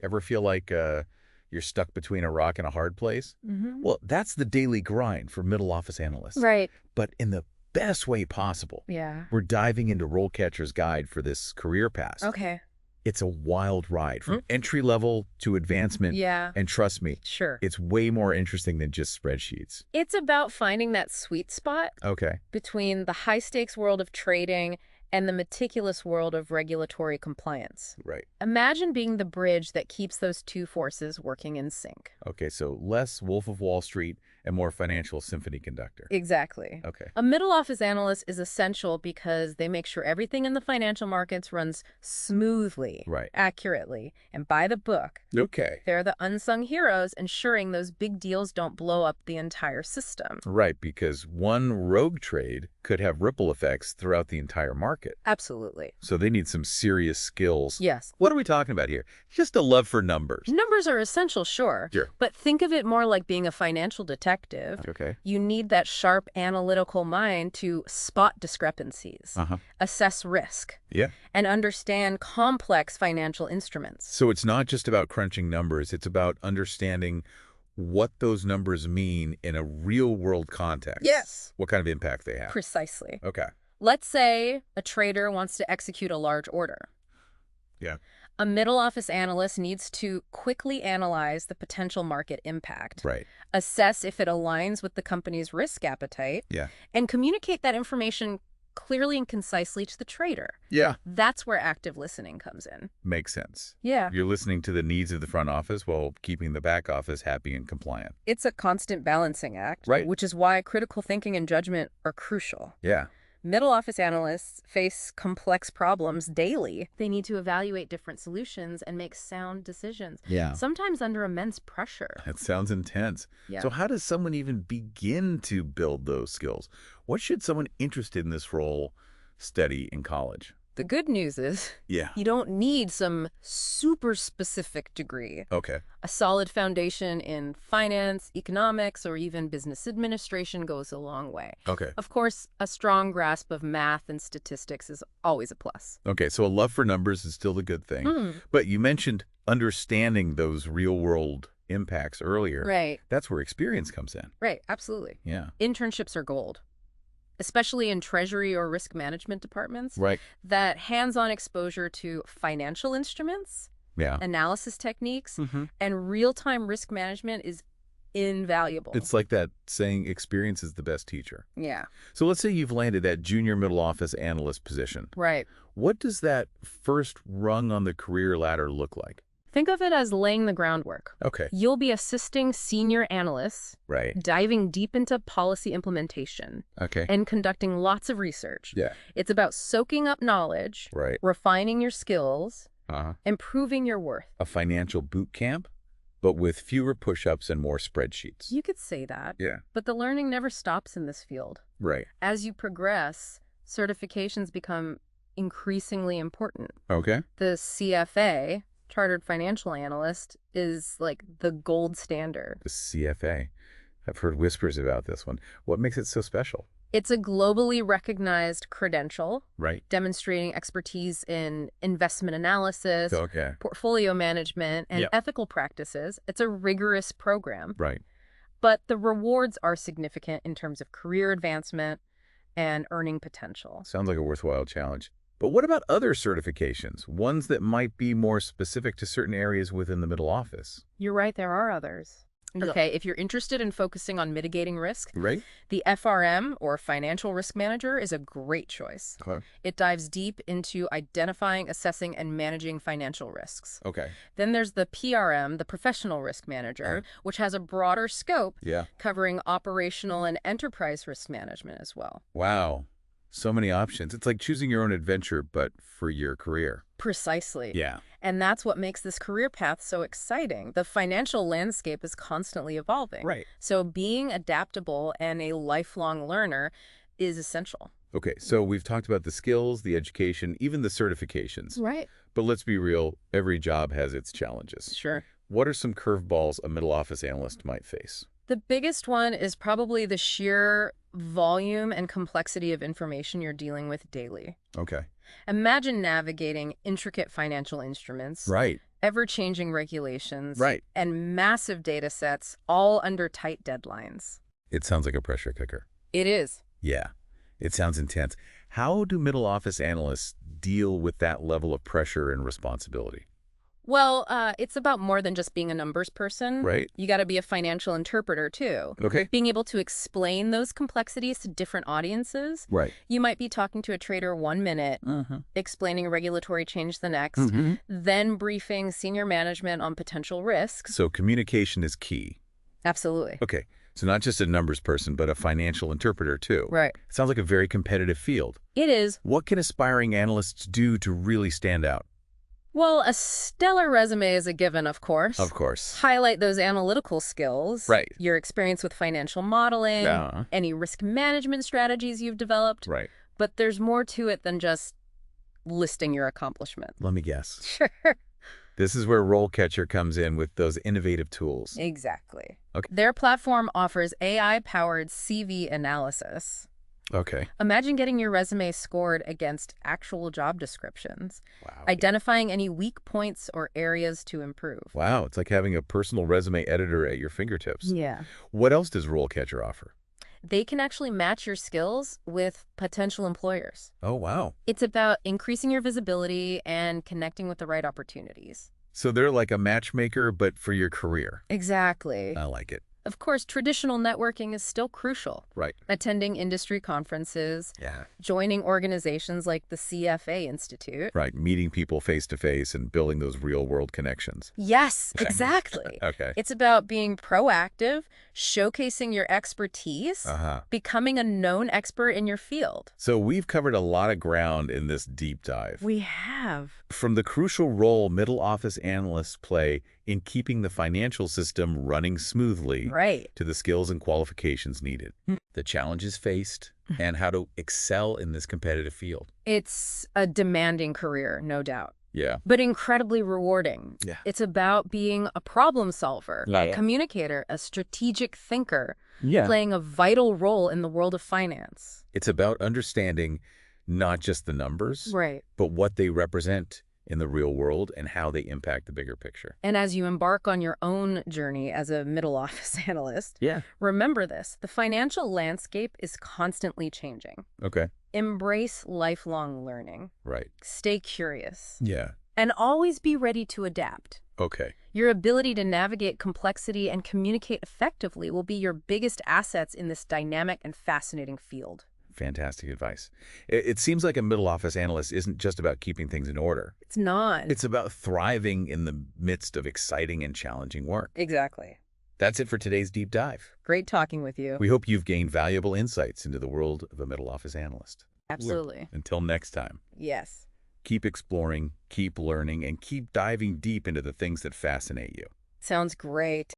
Ever feel like you're stuck between a rock and a hard place? Well, that's the daily grind for middle office analysts. Right. But in the best way possible. Yeah. We're diving into RoleCatcher's guide for this career path. Okay. It's a wild ride from entry level to advancement. Yeah. And trust me, Sure. it's way more interesting than just spreadsheets. It's about finding that sweet spot Okay. between the high-stakes world of trading and the meticulous world of regulatory compliance. Right. Imagine being the bridge that keeps those two forces working in sync. Okay, so less Wolf of Wall Street and more financial symphony conductor. Exactly. Okay. A middle office analyst is essential because they make sure everything in the financial markets runs smoothly, Right. accurately, and by the book. Okay. They're the unsung heroes ensuring those big deals don't blow up the entire system. Right, because one rogue trade could have ripple effects throughout the entire market. Absolutely. So they need some serious skills. Yes. What are we talking about here? Just a love for numbers. Numbers are essential, sure. Sure. But think of it more like being a financial detective. Okay. You need that sharp analytical mind to spot discrepancies, assess risk, Yeah. and understand complex financial instruments. So it's not just about crunching numbers. It's about understanding what those numbers mean in a real-world context. Yes. What kind of impact they have. Precisely. Okay. Let's say a trader wants to execute a large order. Yeah. A middle office analyst needs to quickly analyze the potential market impact, Right. assess if it aligns with the company's risk appetite, Yeah. and communicate that information clearly and concisely to the trader. Yeah. That's where active listening comes in. Makes sense. Yeah. You're listening to the needs of the front office while keeping the back office happy and compliant. It's a constant balancing act, Right. which is why critical thinking and judgment are crucial. Yeah. Middle office analysts face complex problems daily. They need to evaluate different solutions and make sound decisions, Yeah. sometimes under immense pressure. That sounds intense. Yeah. So how does someone even begin to build those skills? What should someone interested in this role study in college? The good news is Yeah. you don't need some super specific degree. Okay. A solid foundation in finance, economics, or even business administration goes a long way. Okay. Of course, a strong grasp of math and statistics is always a plus. Okay, so a love for numbers is still a good thing. But you mentioned understanding those real-world impacts earlier. Right. That's where experience comes in. Right, absolutely. Yeah. Internships are gold, especially in treasury or risk management departments. Right. That hands-on exposure to financial instruments, Yeah. analysis techniques, and real-time risk management is invaluable. It's like that saying, experience is the best teacher. Yeah. So let's say you've landed that junior middle office analyst position. Right. What does that first rung on the career ladder look like? Think of it as laying the groundwork. Okay. You'll be assisting senior analysts, Right. diving deep into policy implementation, Okay. and conducting lots of research. Yeah. It's about soaking up knowledge, Right. refining your skills, Uh-huh. improving your worth. A financial boot camp, but with fewer push-ups and more spreadsheets. You could say that. Yeah. But the learning never stops in this field. Right. As you progress, certifications become increasingly important. Okay. The CFA, Chartered Financial Analyst, is like the gold standard. The CFA. I've heard whispers about this one. What makes it so special? It's a globally recognized credential Right. demonstrating expertise in investment analysis, Okay. portfolio management, and Yep. ethical practices. It's a rigorous program, Right. but the rewards are significant in terms of career advancement and earning potential. Sounds like a worthwhile challenge. But what about other certifications? Ones that might be more specific to certain areas within the middle office? You're right, there are others. Okay, if you're interested in focusing on mitigating risk, Right? the FRM, or Financial Risk Manager, is a great choice. Okay. It dives deep into identifying, assessing, and managing financial risks. Okay. Then there's the PRM, the Professional Risk Manager, which has a broader scope, Yeah. covering operational and enterprise risk management as well. Wow. So many options. It's like choosing your own adventure, but for your career. Precisely. Yeah. And that's what makes this career path so exciting. The financial landscape is constantly evolving. Right. So being adaptable and a lifelong learner is essential. Okay, so we've talked about the skills, the education, even the certifications. Right. But let's be real, every job has its challenges. Sure. What are some curveballs a middle office analyst might face? The biggest one is probably the sheer volume and complexity of information you're dealing with daily. Okay. Imagine navigating intricate financial instruments, Right. Ever-changing regulations. Right. And massive data sets, all under tight deadlines. It sounds like a pressure cooker. It is. Yeah, it sounds intense. How do middle office analysts deal with that level of pressure and responsibility? Well, it's about more than just being a numbers person. Right. You got to be a financial interpreter, too. Okay. Being able to explain those complexities to different audiences. Right. You might be talking to a trader 1 minute, explaining a regulatory change the next, then briefing senior management on potential risks. So communication is key. Absolutely. Okay. So not just a numbers person, but a financial interpreter, too. Right. It sounds like a very competitive field. It is. What can aspiring analysts do to really stand out? Well, a stellar resume is a given, of course. Of course. Highlight those analytical skills. Right. Your experience with financial modeling. Any risk management strategies you've developed. Right. But there's more to it than just listing your accomplishment. Let me guess. Sure. This is where RoleCatcher comes in with those innovative tools. Exactly. Okay. Their platform offers AI-powered CV analysis. Okay. Imagine getting your resume scored against actual job descriptions, Wow. identifying any weak points or areas to improve. Wow. It's like having a personal resume editor at your fingertips. Yeah. What else does RoleCatcher offer? They can actually match your skills with potential employers. Oh, wow. It's about increasing your visibility and connecting with the right opportunities. So they're like a matchmaker, but for your career. Exactly. I like it. Of course, traditional networking is still crucial. Right. Attending industry conferences, Yeah. joining organizations like the CFA Institute. Right. Meeting people face to face and building those real world connections. Yes, exactly. Okay. It's about being proactive, showcasing your expertise, becoming a known expert in your field. So we've covered a lot of ground in this deep dive. We have. From the crucial role middle office analysts play in keeping the financial system running smoothly, Right. to the skills and qualifications needed, the challenges faced, and how to excel in this competitive field. It's a demanding career, no doubt, Yeah. but incredibly rewarding. Yeah. It's about being a problem solver, Yeah, a yeah. communicator, a strategic thinker, Yeah. playing a vital role in the world of finance. It's about understanding not just the numbers, Right. but what they represent in the real world and how they impact the bigger picture. And as you embark on your own journey as a middle office analyst, Yeah. remember this: the financial landscape is constantly changing. Okay. Embrace lifelong learning. Right. Stay curious. Yeah. And always be ready to adapt. Okay. Your ability to navigate complexity and communicate effectively will be your biggest assets in this dynamic and fascinating field. Fantastic advice. It seems like a middle office analyst isn't just about keeping things in order. It's not. It's about thriving in the midst of exciting and challenging work. Exactly. That's it for today's deep dive. Great talking with you. We hope you've gained valuable insights into the world of a middle office analyst. Absolutely. Until next time, Yes. keep exploring, keep learning, and keep diving deep into the things that fascinate you. Sounds great.